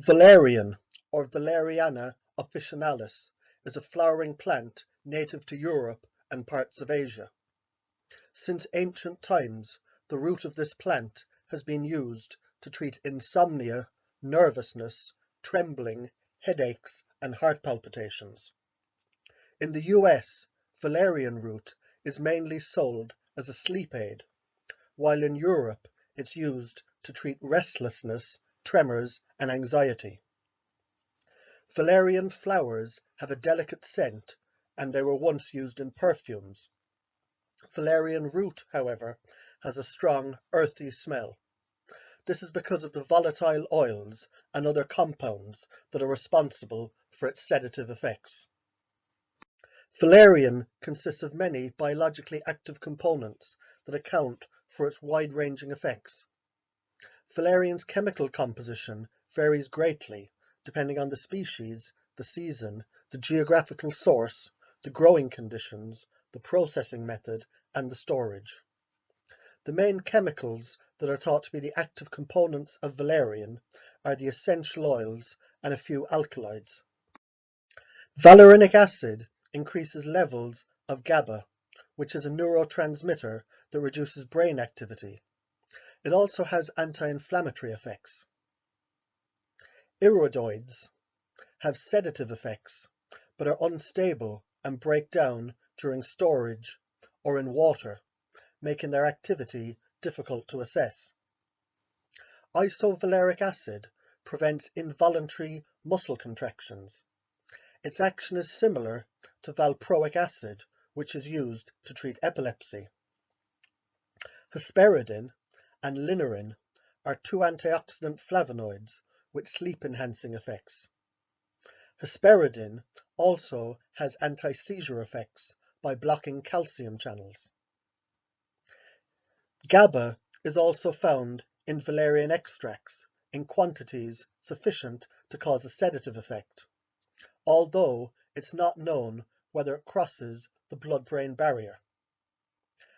Valerian, or Valeriana officinalis, is a flowering plant native to Europe and parts of Asia. Since ancient times, the root of this plant has been used to treat insomnia, nervousness, trembling, headaches, and heart palpitations. In the US, valerian root is mainly sold as a sleep aid, while in Europe it's used to treat restlessness, tremors, and anxiety. Valerian flowers have a delicate scent, and they were once used in perfumes. Valerian root, however, has a strong, earthy smell. This is because of the volatile oils and other compounds that are responsible for its sedative effects. Valerian consists of many biologically active components that account for its wide-ranging effects. Valerian's chemical composition varies greatly depending on the species, the season, the geographical source, the growing conditions, the processing method, and the storage. The main chemicals that are thought to be the active components of valerian are the essential oils and a few alkaloids. Valerianic acid increases levels of GABA, which is a neurotransmitter that reduces brain activity. It also has anti-inflammatory effects. Iridoids have sedative effects, but are unstable and break down during storage or in water, making their activity difficult to assess. Isovaleric acid prevents involuntary muscle contractions. Its action is similar to valproic acid, which is used to treat epilepsy. Hesperidin and linorin are two antioxidant flavonoids with sleep-enhancing effects. Hesperidin also has anti-seizure effects by blocking calcium channels. GABA is also found in valerian extracts in quantities sufficient to cause a sedative effect, although it's not known whether it crosses the blood-brain barrier.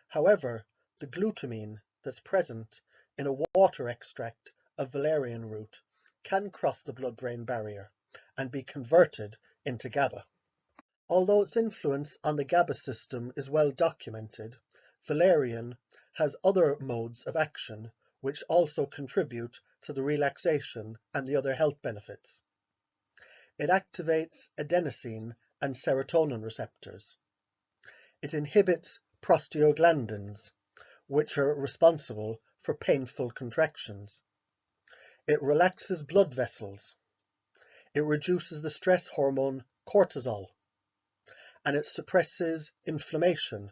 However, the glutamine that's present in a water extract of valerian root can cross the blood-brain barrier and be converted into GABA. Although its influence on the GABA system is well documented, valerian has other modes of action which also contribute to the relaxation and the other health benefits. It activates adenosine and serotonin receptors. It inhibits prostaglandins, which are responsible for painful contractions. It relaxes blood vessels. It reduces the stress hormone cortisol, and it suppresses inflammation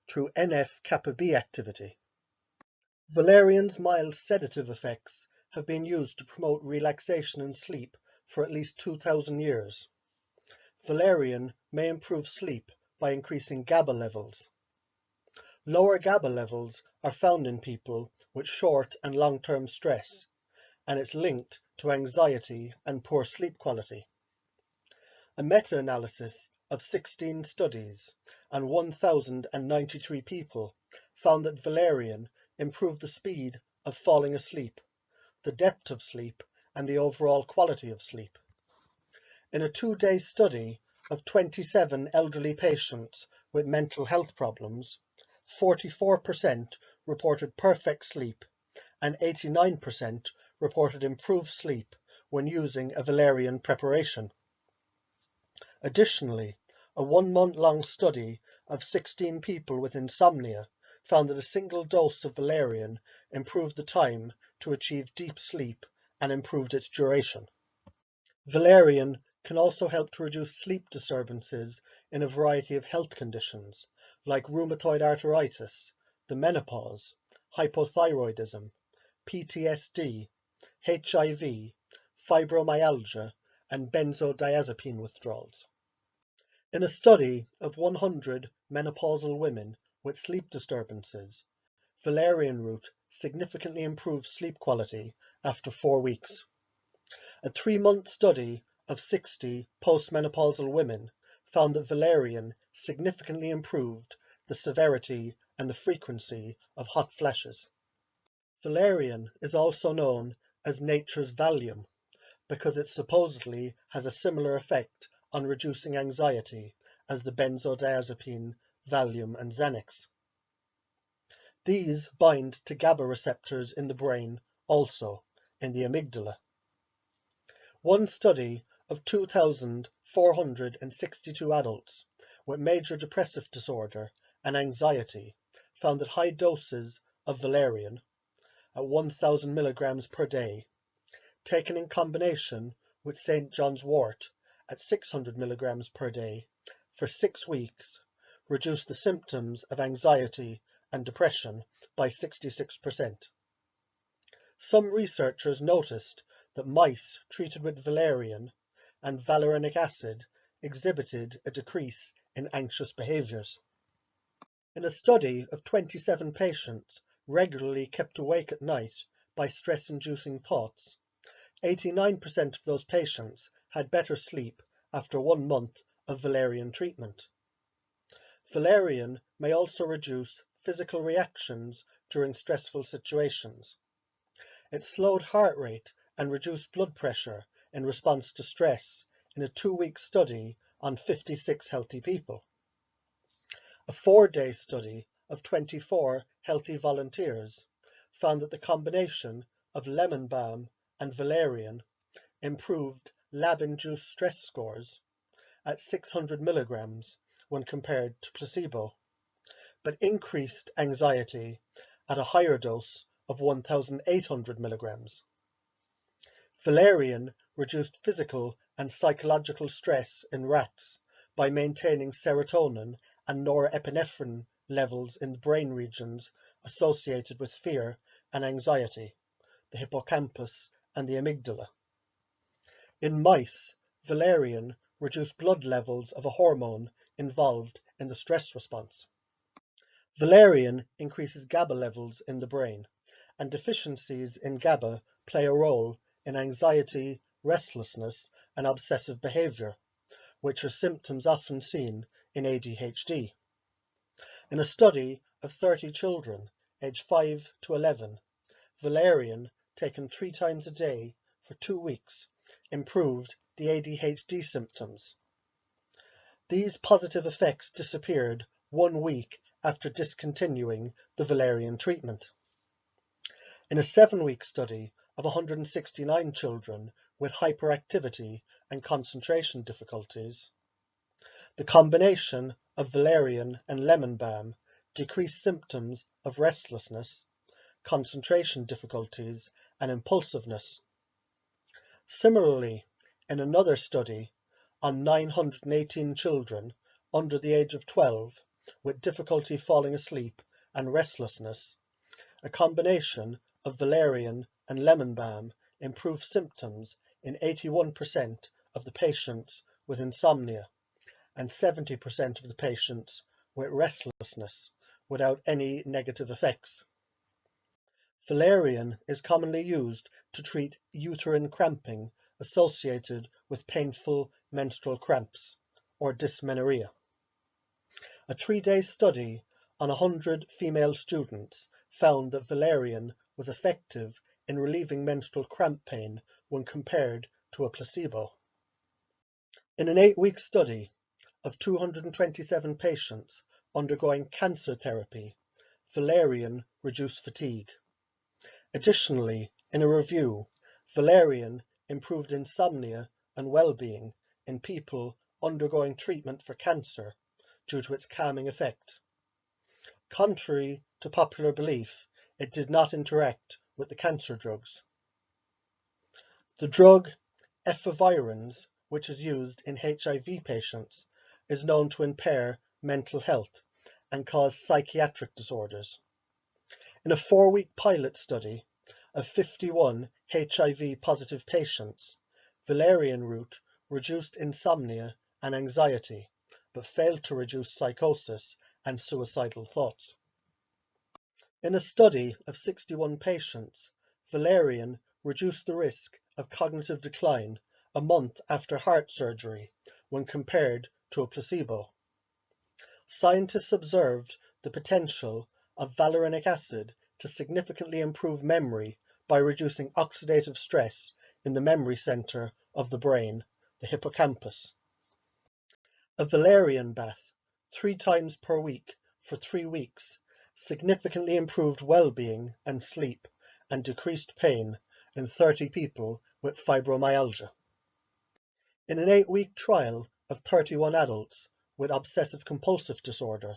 through NF-kappa B activity. Valerian's mild sedative effects have been used to promote relaxation and sleep for at least 2,000 years. Valerian may improve sleep by increasing GABA levels. Lower GABA levels are found in people with short and long-term stress, and it's linked to anxiety and poor sleep quality. A meta-analysis of 16 studies and 1,093 people found that valerian improved the speed of falling asleep, the depth of sleep, and the overall quality of sleep. In a 2-day study of 27 elderly patients with mental health problems, 44% reported perfect sleep and 89% reported improved sleep when using a valerian preparation. Additionally, a 1-month-long study of 16 people with insomnia found that a single dose of valerian improved the time to achieve deep sleep and improved its duration. Valerian can also help to reduce sleep disturbances in a variety of health conditions like rheumatoid arthritis, the menopause, hypothyroidism, PTSD, HIV, fibromyalgia, and benzodiazepine withdrawals. In a study of 100 menopausal women with sleep disturbances, valerian root significantly improved sleep quality after 4 weeks. A 3-month study of 60 postmenopausal women found that valerian significantly improved the severity and the frequency of hot flashes. Valerian is also known as nature's Valium because it supposedly has a similar effect on reducing anxiety as the benzodiazepine Valium and Xanax. These bind to GABA receptors in the brain also, in the amygdala. One study of 2,462 adults with major depressive disorder and anxiety found that high doses of Valerian at 1,000 milligrams per day, taken in combination with St. John's wort at 600 milligrams per day for 6 weeks, reduced the symptoms of anxiety and depression by 66%. Some researchers noticed that mice treated with valerian and valerianic acid exhibited a decrease in anxious behaviors. In a study of 27 patients regularly kept awake at night by stress-inducing thoughts, 89% of those patients had better sleep after 1 month of valerian treatment. Valerian may also reduce physical reactions during stressful situations. It slowed heart rate and reduced blood pressure in response to stress in a 2-week study on 56 healthy people. A 4-day study of 24 healthy volunteers found that the combination of lemon balm and valerian improved lab-induced stress scores at 600 milligrams when compared to placebo, but increased anxiety at a higher dose of 1,800 milligrams. Valerian reduced physical and psychological stress in rats by maintaining serotonin and norepinephrine levels in the brain regions associated with fear and anxiety, the hippocampus and the amygdala. In mice, valerian reduced blood levels of a hormone involved in the stress response. Valerian increases GABA levels in the brain, and deficiencies in GABA play a role in anxiety, restlessness, and obsessive behavior, which are symptoms often seen in ADHD. In a study of 30 children aged 5 to 11, valerian taken 3 times a day for 2 weeks improved the ADHD symptoms. These positive effects disappeared 1 week after discontinuing the valerian treatment. In a 7-week study of 169 children with hyperactivity and concentration difficulties, the combination of valerian and lemon balm decreased symptoms of restlessness, concentration difficulties, and impulsiveness. Similarly, in another study on 918 children under the age of 12 with difficulty falling asleep and restlessness, a combination of valerian and lemon balm improved symptoms in 81% of the patients with insomnia and 70% of the patients with restlessness without any negative effects. Valerian is commonly used to treat uterine cramping associated with painful menstrual cramps or dysmenorrhea. A 3-day study on 100 female students found that valerian was effective in relieving menstrual cramp pain when compared to a placebo. In an 8-week study of 227 patients undergoing cancer therapy, valerian reduced fatigue. Additionally, in a review, valerian improved insomnia and well-being in people undergoing treatment for cancer due to its calming effect. Contrary to popular belief, it did not interact with the cancer drugs. The drug efavirenz, which is used in HIV patients, is known to impair mental health and cause psychiatric disorders. In a 4-week pilot study of 51 HIV-positive patients, valerian root reduced insomnia and anxiety, but failed to reduce psychosis and suicidal thoughts. In a study of 61 patients, valerian reduced the risk of cognitive decline a month after heart surgery when compared to a placebo. Scientists observed the potential of valerianic acid to significantly improve memory by reducing oxidative stress in the memory center of the brain, the hippocampus. A Valerian bath 3 times per week for 3 weeks significantly improved well-being and sleep and decreased pain in 30 people with fibromyalgia. In an 8-week trial of 31 adults with obsessive-compulsive disorder,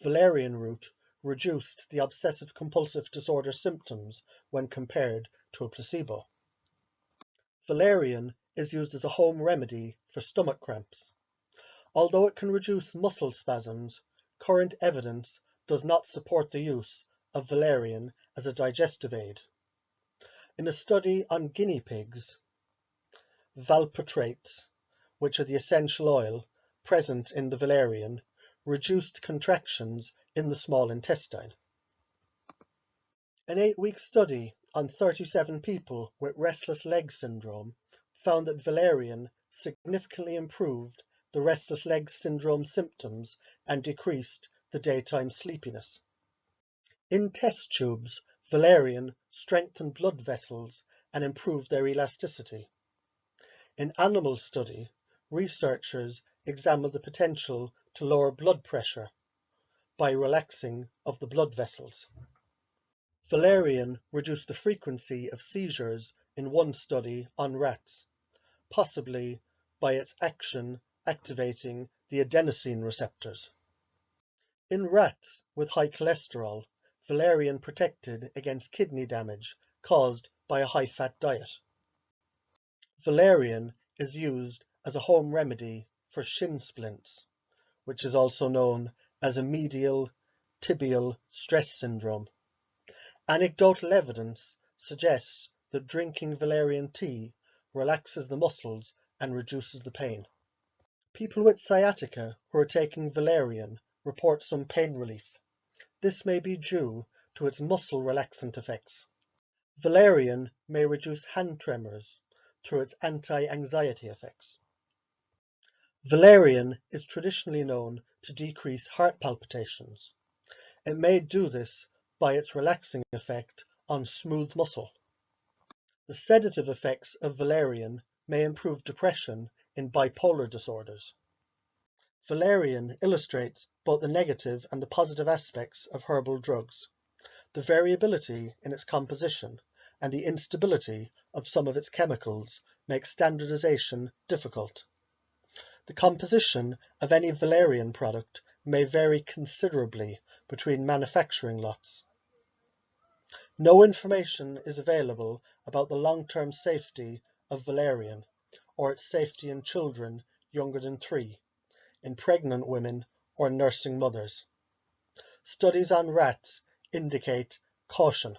valerian root reduced the obsessive-compulsive disorder symptoms when compared to a placebo. Valerian is used as a home remedy for stomach cramps. Although it can reduce muscle spasms, current evidence does not support the use of valerian as a digestive aid. In a study on guinea pigs, valproates, which are the essential oil present in the valerian, reduced contractions in the small intestine. An 8-week study on 37 people with restless leg syndrome found that valerian significantly improved the restless leg syndrome symptoms and decreased the daytime sleepiness. In test tubes, valerian strengthened blood vessels and improved their elasticity. In animal study, researchers examined the potential to lower blood pressure by relaxing of the blood vessels. Valerian reduced the frequency of seizures in one study on rats, possibly by its action activating the adenosine receptors. In rats with high cholesterol, valerian protected against kidney damage caused by a high-fat diet. Valerian is used as a home remedy for shin splints, which is also known as a medial tibial stress syndrome. Anecdotal evidence suggests that drinking valerian tea relaxes the muscles and reduces the pain. People with sciatica who are taking valerian report some pain relief. This may be due to its muscle relaxant effects. Valerian may reduce hand tremors through its anti-anxiety effects. Valerian is traditionally known to decrease heart palpitations. It may do this by its relaxing effect on smooth muscle. The sedative effects of valerian may improve depression in bipolar disorders. Valerian illustrates both the negative and the positive aspects of herbal drugs. The variability in its composition and the instability of some of its chemicals make standardization difficult. The composition of any valerian product may vary considerably between manufacturing lots. No information is available about the long-term safety of valerian or its safety in children younger than 3, in pregnant women or nursing mothers. Studies on rats indicate caution.